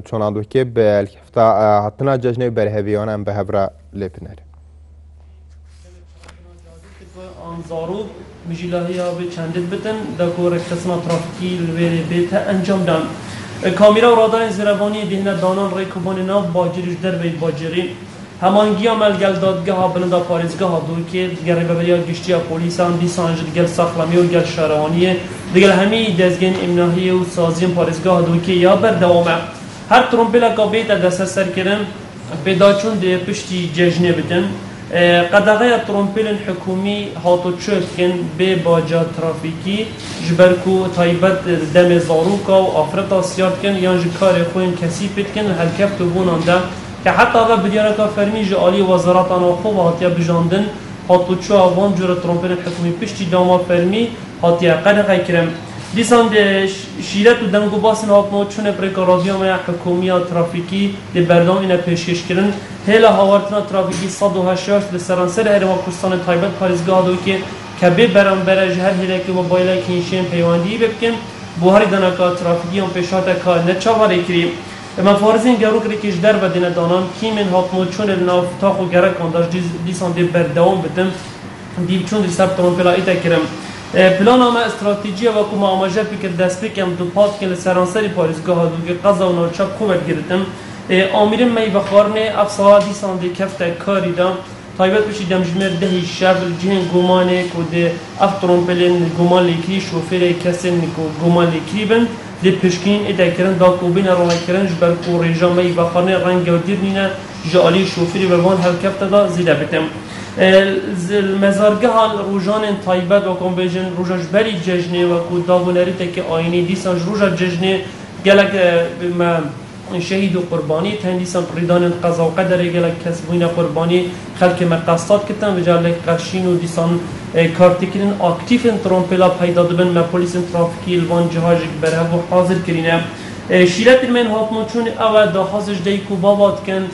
چوناندو که به الکفتا حتنا جشن برهویان هم به هفرا لپنر آنزارو مجیلاهی ها به چندت بتن دکور کسنا ترافیکی لویر بیت انجام دان کامیرا و رادار زیروانی دهنه دانان ریکوبان ناو باجریش در بید باجری همانگی عمل گل دادگاه ها بلندا پاریزگاه ها دو که دیگر ریبریا گشتی ها پولیس هم دیسانج دیگر ساخلامی و دیگر شهرهانیه دیگر همی دزگین امناهی و سازیم پاریزگاه دو که یا بر دوامه هر ترومپیلا که بیت دست سر کردن پیدا چون ده پشتی جشنه بدن قدغه ترومپیل حکومی هاتو چوکن به باجا ترافیکی جبرکو تایبت دم زاروکا و آفرتا سیاد کن یا جکار خوین کسی پید کن هر کفت بونان ده که حتی اگر بدیاره که فرمی جعالی وزارت آناخو و هاتیا بجاندن هاتو چو آوان جور ترومپیل حکومی پشتی داما فرمی هاتیا قدغه کرم دیسان ده شیرت و دنگو باسن هاتنو چونه پریکا رادیوم حکومی ترافیکی ده بردام اینا پیشکش کرن هلا هاورتنا ترافیکی 188 به سرانسر هرما کردستان تایبت پاریزگاه دو که به برانبرج هر هلا که موبایل کینشین پیوندی بکن بوهری دنکا ترافیکی هم پیشات کار نچاوری کریم اما فارزین گرو کری کش در بدین دانان کیمن هاتنو چون ناف تاخو گرک انداش دیسان ده بردام بدم دیو چون دیسر ترومپیلا ایتا کرم پلان آمه استراتژی و کم آماجه فکر دست بکم دو پاد که لسرانسری پاریزگاه دو که قضا و نارچاب خوبت گرتم آمیرم می بخارنه افسا دیسان ده کفت کاری دام تایبت بشی دمجمر دهی شب جهن گمانه که ده اف ترومپلین گمان لیکری شوفر کسین گمان لیکری بند ده پشکین ایده کرن دا کوبین رانه کرن جبر کو ریجا می بخارنه رنگ و دیر نینه جالی شوفری بروان هل کفت دا زیده بتم المزارگاه روزان تایبت و کمبیجن روزش بری جشنه و کودابونری تک آینی دیسان روزش جشنه گلک شهید و قربانی تندیسان ریدان قضا و قدر گلک کسبوین قربانی خلق مقصد کتن و جالک قشین و دیسان کارتکرین اکتیف ترومپیلا پیدا دبن ما پلیس ترافیکی الوان جهاز بره و حاضر کرینه شیرت من هاتمون چون اول داخازش دیکو بابات کن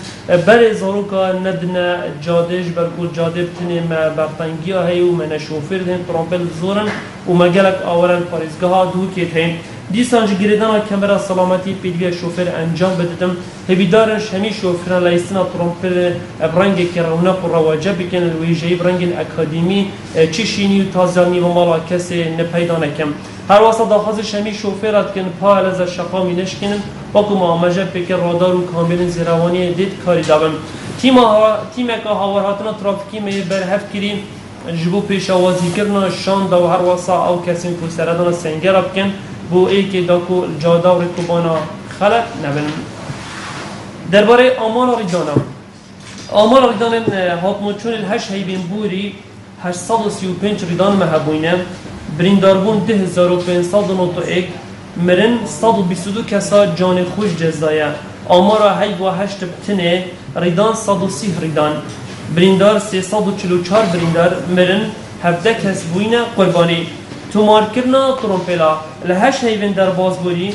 بر زاروکا ندنه جادش برکو جاده بتنه برطنگی ها هی و من شوفر دهن ترامپل زورن و مگلک آورن پاریزگاه دو که تهین دیسانج گریدان کمرا سلامتی پیدوی شوفر انجام بددم هبیدارش همی شوفران لایستنا ترامپل برنگ که رونق و رواجه بکن الویجهی برنگ اکادیمی چشینی و تازانی و مالا کسی نپیدا نکم هر واسه داخازش همی شوفرات کن پا از شقا می نشکنن باکو معامجه بکر رادار و کامل زیروانی دید کاری دابم تیم که هاورهاتنا ترافیکی می برهفت کریم جبو پیش آوازی کرنا شان دا و هر واسه او کسی که سردان سنگر بکن بو ای که داکو جادا و رکوبانا خلق نبن درباره آمال ریدان هاتمون چون الهش هیبین بوری 835 ریدان مهبوینه برینداربون 10591 مرن 122 کسا جان خوش جزایه آمارا هی و 8 بتنه ریدان 130 ریدان بریندار 344 بریندار مرن 17 کس بوینه قربانی تومار کرنا ترومپیلا لهش هیوین در بازبوری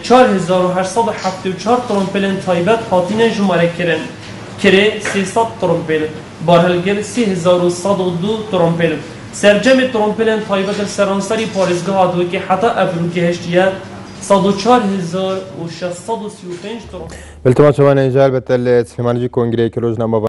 4874 ترومپیلن تایبت هاتین جماره کرن کره 300 ترومپیل بارهلگر 3102 ترومپیل سرجم ترومپیلن تایبت سرانسری پاریزگاه دو که حتی افروکی هشتیه 104,635 ترومپیل بالتماس شما نجال بتل سلیمانجی کنگره که روزنامه